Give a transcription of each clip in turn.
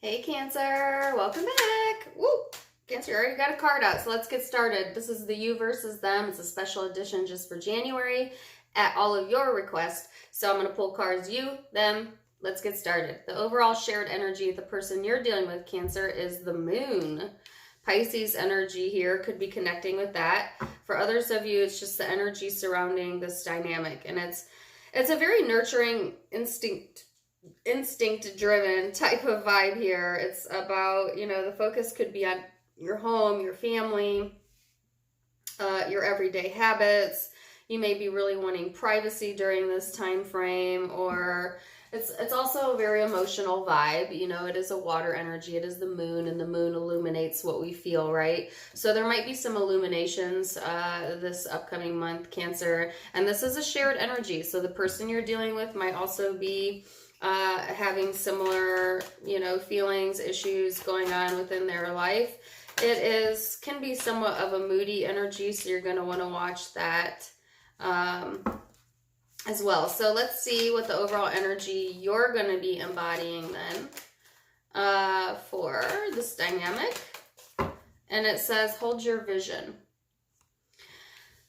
Hey Cancer, welcome back. Woo! Cancer, you already got a card out, so let's get started. This is the you versus them. It's a special edition just for January at all of your requests. So I'm going to pull cards you, them. Let's get started. The overall shared energy of the person you're dealing with, Cancer, is the moon. Pisces energy here could be connecting with that. For others of you, it's just the energy surrounding this dynamic, and it's a very nurturing instinct driven type of vibe here. It's about, the focus could be on your home, your family, your everyday habits. You may be really wanting privacy during this time frame, or it's also a very emotional vibe. It is a water energy. It is the moon, and the moon illuminates what we feel, right? So there might be some illuminations this upcoming month, Cancer, and this is a shared energy. So the person you're dealing with might also be having similar, feelings, issues going on within their life. Can be somewhat of a moody energy, so you're going to want to watch that as well. So let's see what the overall energy you're going to be embodying then for this dynamic. And it says, hold your vision.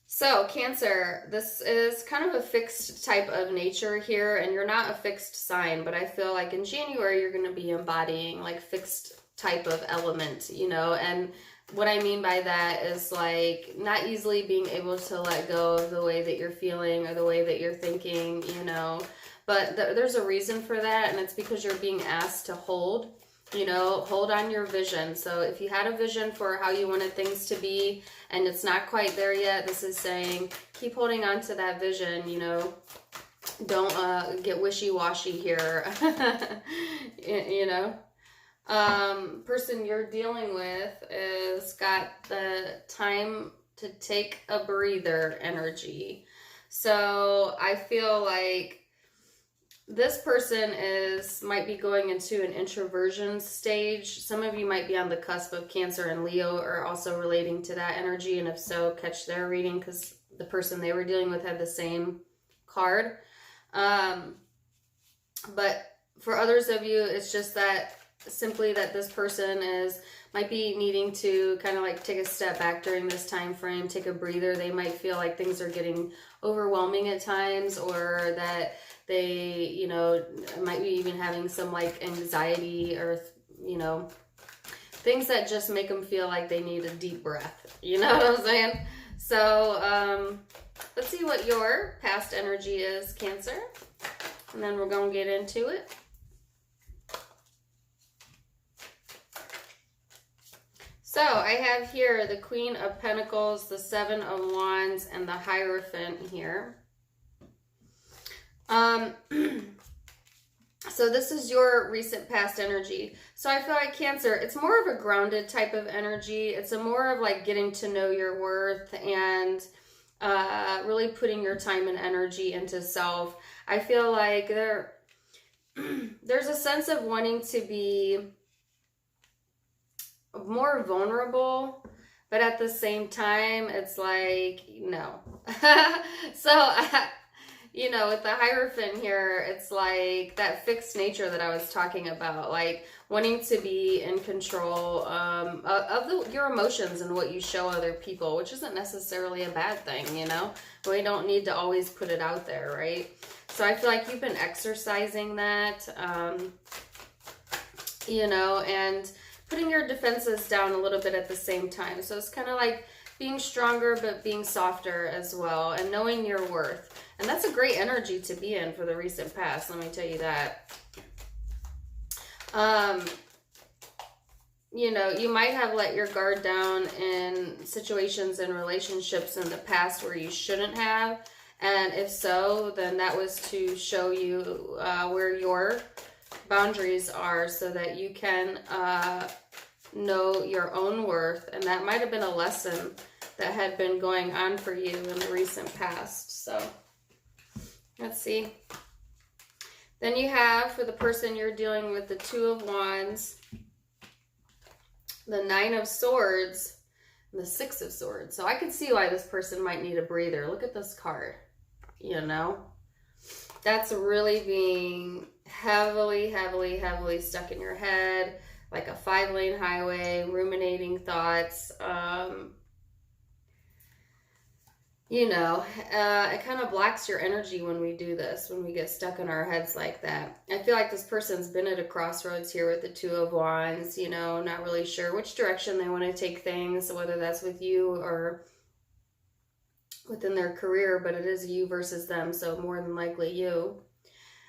So Cancer, this is kind of a fixed type of nature here, and you're not a fixed sign, but I feel like in January you're going to be embodying like fixed type of element, and what I mean by that is like not easily being able to let go of the way that you're feeling or the way that you're thinking, but there's a reason for that, and it's because you're being asked to hold on your vision. So if you had a vision for how you wanted things to be and it's not quite there yet, this is saying keep holding on to that vision. Don't get wishy-washy here. Person you're dealing with is got the time to take a breather energy. So I feel like this person might be going into an introversion stage. Some of you might be on the cusp of Cancer and Leo, or also relating to that energy, and if so, catch their reading, because the person they were dealing with had the same card. But for others of you, it's just that simply that this person might be needing to kind of like take a step back during this time frame, take a breather. They might feel like things are getting overwhelming at times, or that they, might be even having some like anxiety or, things that just make them feel like they need a deep breath. You know what I'm saying? So let's see what your past energy is, Cancer, and then we're going to get into it. So I have here the Queen of Pentacles, the Seven of Wands, and the Hierophant here. So this is your recent past energy. So I feel like Cancer, it's more of a grounded type of energy. It's a more of like getting to know your worth and really putting your time and energy into self. I feel like there's a sense of wanting to be more vulnerable, but at the same time it's like no. So with the Hierophant here, it's like that fixed nature that I was talking about, like wanting to be in control of your emotions and what you show other people, which isn't necessarily a bad thing. We don't need to always put it out there, right? So I feel like you've been exercising that, and putting your defenses down a little bit at the same time. So it's kind of like being stronger, but being softer as well, and knowing your worth. And that's a great energy to be in for the recent past, let me tell you that. You might have let your guard down in situations and relationships in the past where you shouldn't have. And if so, then that was to show you where your boundaries are, so that you can know your own worth. And that might have been a lesson that had been going on for you in the recent past. So let's see. Then you have, for the person you're dealing with, the Two of Wands, the Nine of Swords, and the Six of Swords. So I can see why this person might need a breather. Look at this card. That's really being heavily, heavily, heavily stuck in your head, like a 5-lane highway, ruminating thoughts. You know, it kind of blocks your energy when we do this, when we get stuck in our heads like that. I feel like this person's been at a crossroads here with the Two of Wands, you know, not really sure which direction they want to take things, whether that's with you or within their career, but it is you versus them, so more than likely you.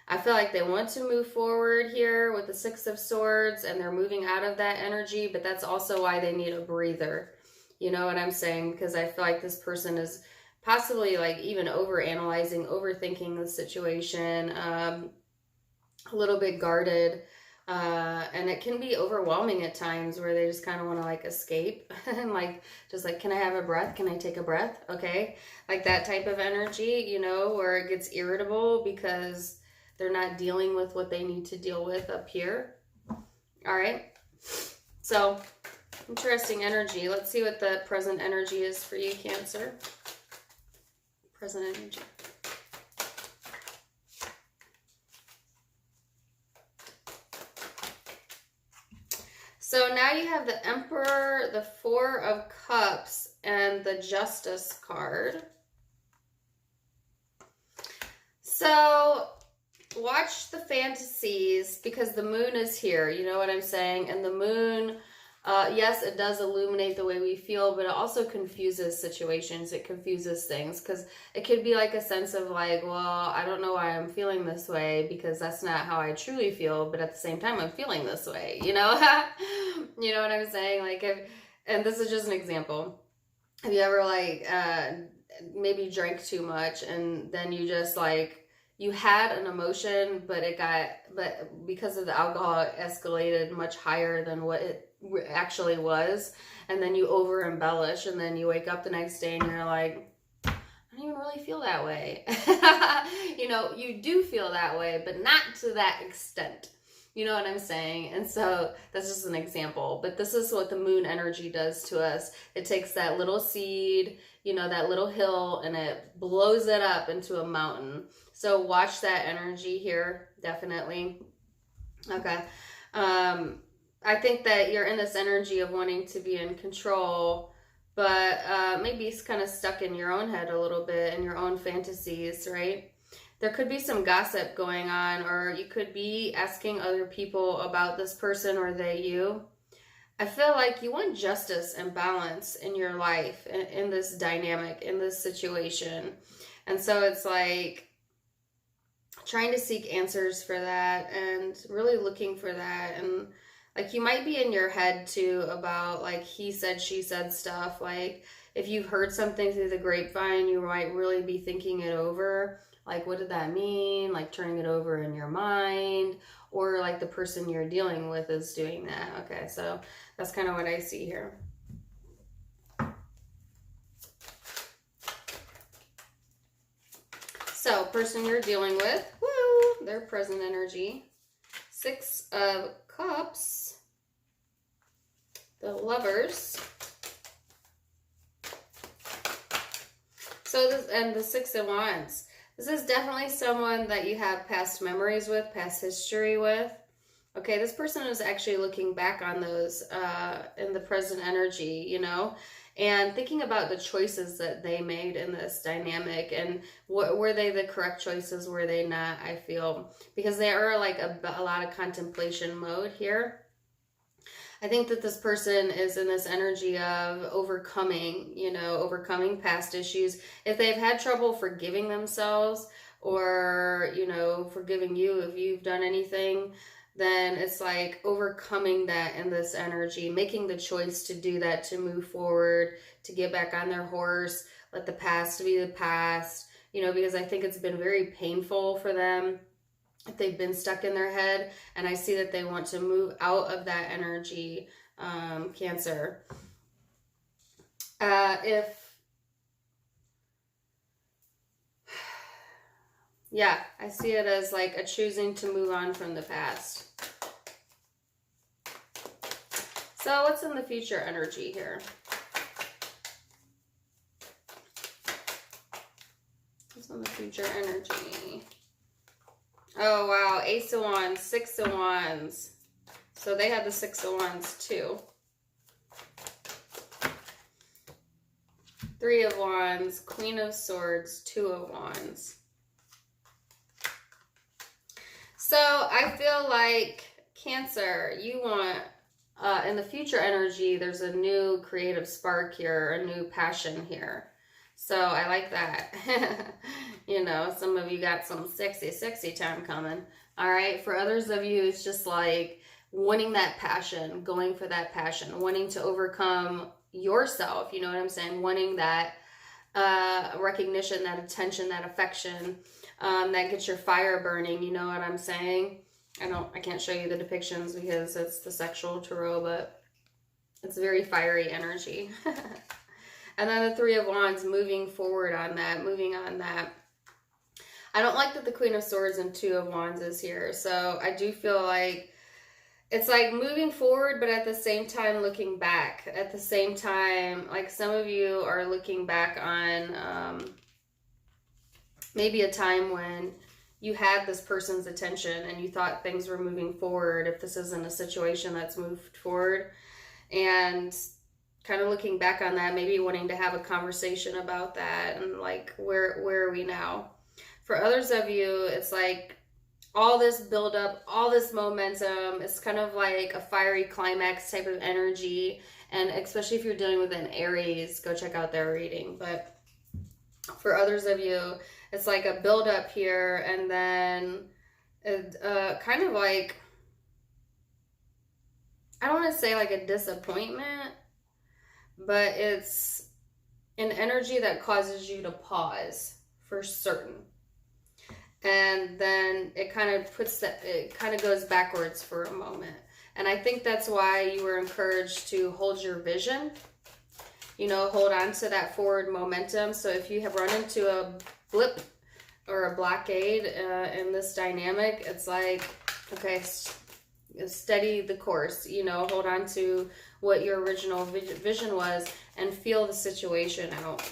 I feel like they want to move forward here with the Six of Swords, and they're moving out of that energy, but that's also why they need a breather. You know what I'm saying? Because I feel like this person is possibly like even over-analyzing, overthinking the situation, a little bit guarded, and it can be overwhelming at times where they just kind of want to like escape and like just like, can I have a breath? Can I take a breath? Okay, like that type of energy, you know, where it gets irritable because they're not dealing with what they need to deal with up here. All right, so interesting energy. Let's see what the present energy is for you, Cancer. Present energy. So now you have the Emperor, the Four of Cups, and the Justice card. So watch the fantasies because the moon is here. You know what I'm saying? And the moon, yes, it does illuminate the way we feel, but it also confuses situations. It confuses things because it could be like a sense of like, well, I don't know why I'm feeling this way because that's not how I truly feel. But at the same time, I'm feeling this way, you know? You know what I'm saying? Like, and this is just an example. Have you ever like maybe drank too much and then you just like, you had an emotion, but because of the alcohol, it escalated much higher than what it actually was. And then you over embellish and then you wake up the next day and you're like, I don't even really feel that way. You know, you do feel that way, but not to that extent. You know what I'm saying? And so that's just an example. But this is what the moon energy does to us. It takes that little seed, you know, that little hill, and it blows it up into a mountain. So watch that energy here, definitely. Okay. I think that you're in this energy of wanting to be in control, but maybe it's kind of stuck in your own head a little bit and your own fantasies, right? There could be some gossip going on, or you could be asking other people about this person or they you. I feel like you want justice and balance in your life, in this dynamic, in this situation. And so it's like trying to seek answers for that and really looking for that. And like you might be in your head too about like he said, she said stuff. Like if you've heard something through the grapevine, you might really be thinking it over. Like, what did that mean? Like turning it over in your mind, or like the person you're dealing with is doing that. Okay, so that's kind of what I see here. So, person you're dealing with, woo, their present energy. Six of Cups, the Lovers. So this, and the Six of Wands. This is definitely someone that you have past memories with, past history with. Okay, this person is actually looking back on those in the present energy, you know, and thinking about the choices that they made in this dynamic, and were they the correct choices, were they not, I feel, because they are like a lot of contemplation mode here. I think that this person is in this energy of overcoming, you know, overcoming past issues. If they've had trouble forgiving themselves or, you know, forgiving you if you've done anything, then it's like overcoming that in this energy, making the choice to do that, to move forward, to get back on their horse, let the past be the past, you know, because I think it's been very painful for them if they've been stuck in their head, and I see that they want to move out of that energy, Cancer. Yeah, I see it as like a choosing to move on from the past. So what's in the future energy here? What's in the future energy? Oh, wow. Ace of Wands, Six of Wands. So they had the Six of Wands too. Three of Wands, Queen of Swords, Two of Wands. So I feel like Cancer, you want, in the future energy, there's a new creative spark here, a new passion here. So I like that. You know, some of you got some sexy, sexy time coming. All right. For others of you, it's just like wanting that passion, going for that passion, wanting to overcome yourself. You know what I'm saying? Wanting that recognition, that attention, that affection, that gets your fire burning. You know what I'm saying? I can't show you the depictions because it's the sexual tarot, but it's very fiery energy. And then the Three of Wands, moving forward on that, moving on that. I don't like that the Queen of Swords and Two of Wands is here. So I do feel like it's like moving forward, but at the same time looking back. At the same time, like some of you are looking back on maybe a time when you had this person's attention and you thought things were moving forward, if this isn't a situation that's moved forward. And kind of looking back on that, maybe wanting to have a conversation about that and like, where are we now? For others of you, it's like all this buildup, all this momentum. It's kind of like a fiery climax type of energy. And especially if you're dealing with an Aries, go check out their reading. But for others of you, it's like a buildup here, and then kind of like, I don't want to say like a disappointment, but it's an energy that causes you to pause for certain. And then it kind of goes backwards for a moment. And I think that's why you were encouraged to hold your vision, you know, hold on to that forward momentum. So if you have run into a blip or a blockade in this dynamic, it's like, okay, steady the course, you know, hold on to what your original vision was and feel the situation out.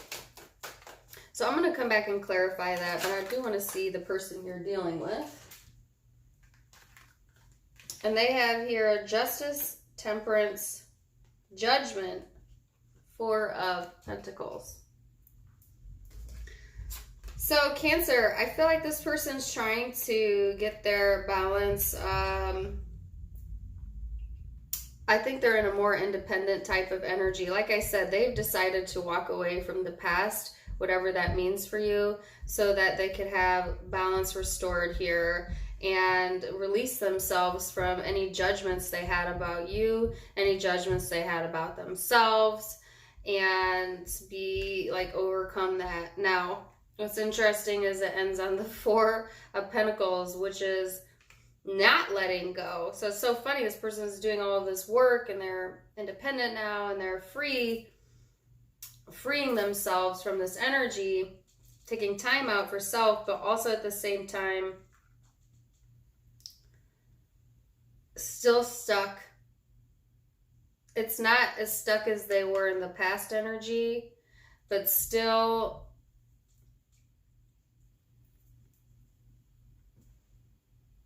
So I'm going to come back and clarify that, but I do want to see the person you're dealing with. And they have here Justice, Temperance, Judgment, Four of Pentacles. So Cancer, I feel like this person's trying to get their balance. I think they're in a more independent type of energy. Like I said, they've decided to walk away from the past, whatever that means for you, so that they could have balance restored here and release themselves from any judgments they had about you, any judgments they had about themselves, and be like, overcome that. Now, what's interesting is it ends on the Four of Pentacles, which is not letting go. So it's so funny. This person is doing all of this work and they're independent now and they're freeing themselves from this energy, taking time out for self, but also at the same time still stuck. It's not as stuck as they were in the past energy, but still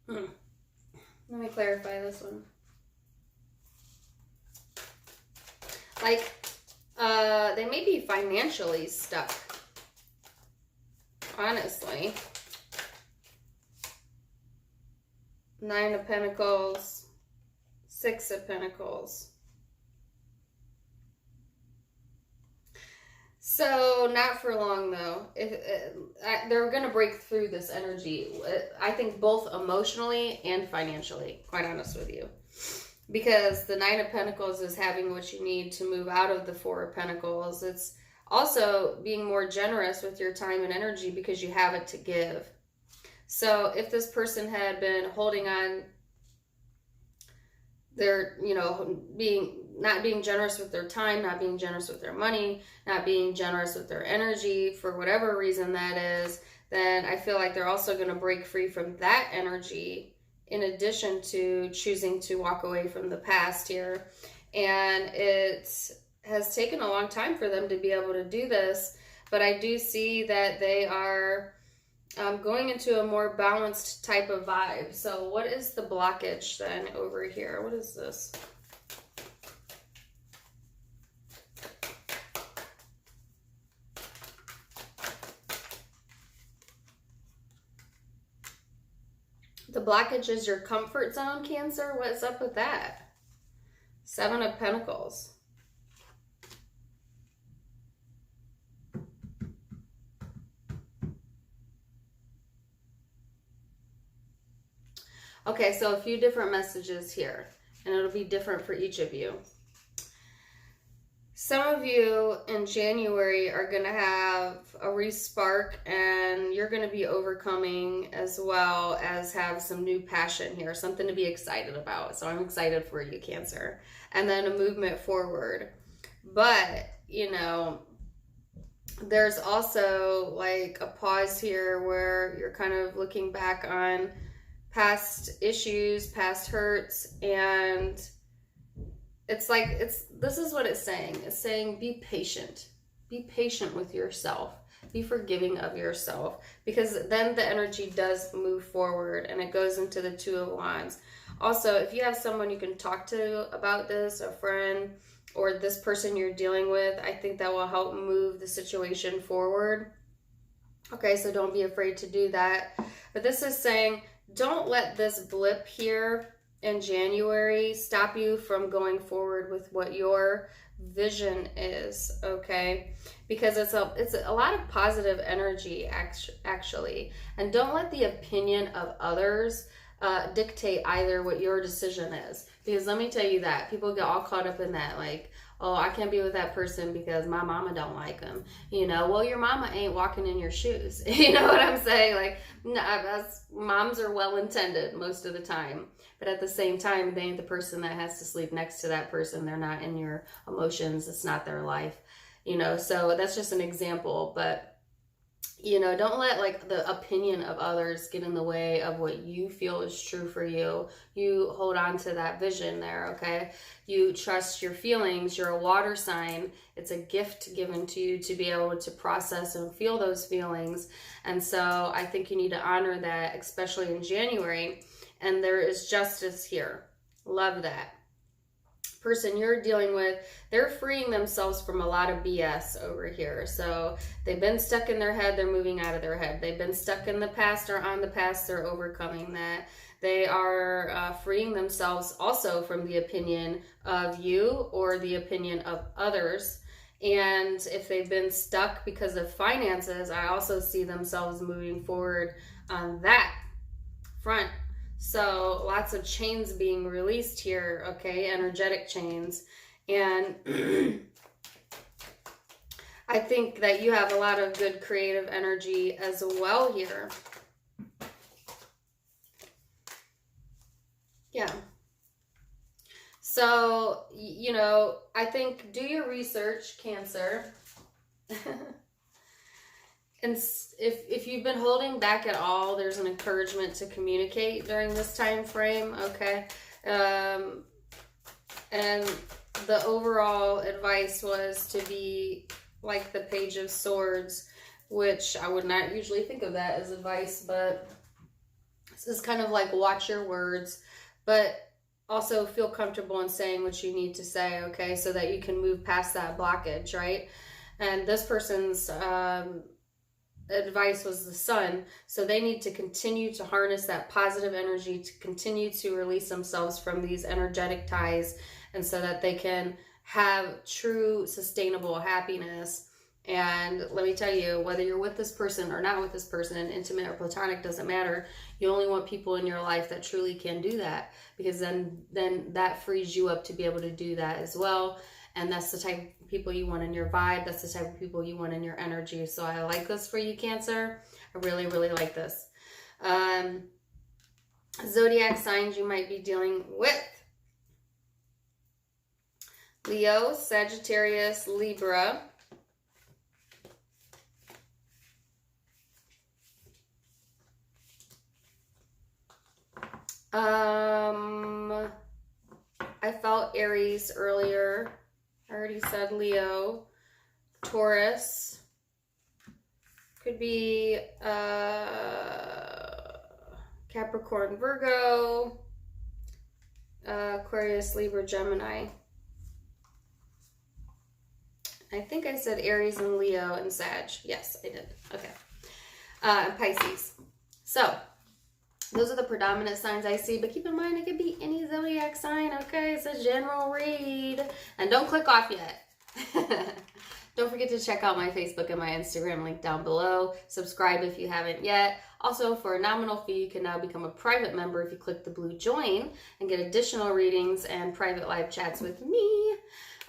let me clarify this one. Like, they may be financially stuck, honestly. Nine of Pentacles, Six of Pentacles. So not for long though. They're going to break through this energy. I think both emotionally and financially, quite honest with you. Because the Nine of Pentacles is having what you need to move out of the Four of Pentacles. It's also being more generous with your time and energy because you have it to give. So if this person had been holding on, they're, you know, not being generous with their time, not being generous with their money, not being generous with their energy, for whatever reason that is, then I feel like they're also going to break free from that energy, in addition to choosing to walk away from the past here. And it has taken a long time for them to be able to do this, but I do see that they are going into a more balanced type of vibe. So what is the blockage then over here? What is this? The blockage is your comfort zone, Cancer. What's up with that? Seven of Pentacles. Okay, so a few different messages here, and it'll be different for each of you. Some of you in January are going to have a respark, and you're going to be overcoming, as well as have some new passion here, something to be excited about. So I'm excited for you, Cancer. And then a movement forward. But, you know, there's also like a pause here where you're kind of looking back on past issues, past hurts, and it's like, this is what it's saying. It's saying, be patient. Be patient with yourself. Be forgiving of yourself, because then the energy does move forward and it goes into the Two of Wands. Also, if you have someone you can talk to about this, a friend or this person you're dealing with, I think that will help move the situation forward. Okay, so don't be afraid to do that. But this is saying, don't let this blip here in January stop you from going forward with what your vision is, okay? Because it's a lot of positive energy, actually. And don't let the opinion of others dictate either what your decision is. Because let me tell you that people get all caught up in that, like, oh, I can't be with that person because my mama don't like them. You know, well, your mama ain't walking in your shoes. You know what I'm saying? Like, no, moms are well-intended most of the time. But at the same time, they ain't the person that has to sleep next to that person. They're not in your emotions. It's not their life. You know, so that's just an example. But, you know, don't let like the opinion of others get in the way of what you feel is true for you. You hold on to that vision there, okay? You trust your feelings. You're a water sign. It's a gift given to you to be able to process and feel those feelings. And so I think you need to honor that, especially in January. And there is justice here. Love that. Person you're dealing with, they're freeing themselves from a lot of BS over here. So they've been stuck in their head, they're moving out of their head. They've been stuck in the past or on the past, they're overcoming that. They are freeing themselves also from the opinion of you or the opinion of others. And if they've been stuck because of finances, I also see themselves moving forward on that front. So lots of chains being released here, okay, energetic chains. And I think that you have a lot of good creative energy as well here. Yeah. So, you know, I think do your research, Cancer. And if you've been holding back at all, there's an encouragement to communicate during this time frame, okay? And the overall advice was to be like the Page of Swords, which I would not usually think of that as advice, but this is kind of like watch your words, but also feel comfortable in saying what you need to say, okay? So that you can move past that blockage, right? And this person's advice was the Sun, so they need to continue to harness that positive energy, to continue to release themselves from these energetic ties, and so that they can have true sustainable happiness. And let me tell you, whether you're with this person or not with this person, intimate or platonic, doesn't matter. You only want people in your life that truly can do that, because then that frees you up to be able to do that as well. And that's the type of people you want in your vibe. That's the type of people you want in your energy. So I like this for you, Cancer. I really, really like this. Zodiac signs you might be dealing with: Leo, Sagittarius, Libra. I felt Aries earlier. I already said Leo, Taurus, Could be Capricorn, Virgo, Aquarius, Libra, Gemini. I think I said Aries and Leo and Sag. Yes, I did. Okay. And Pisces. So, those are the predominant signs I see, but keep in mind it could be any zodiac sign, okay? It's a general read. And don't click off yet. Don't forget to check out my Facebook and my Instagram link down below. Subscribe if you haven't yet. Also, for a nominal fee, you can now become a private member if you click the blue join and get additional readings and private live chats with me.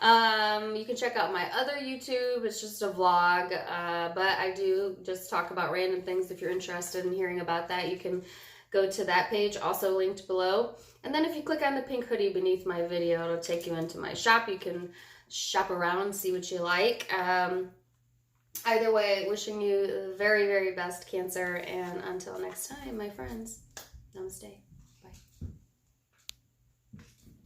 You can check out my other YouTube. It's just a vlog, but I do just talk about random things. If you're interested in hearing about that, you can go to that page, also linked below. And then if you click on the pink hoodie beneath my video, it'll take you into my shop. You can shop around, see what you like. Either way, wishing you the very, very best, Cancer. And until next time, my friends, namaste.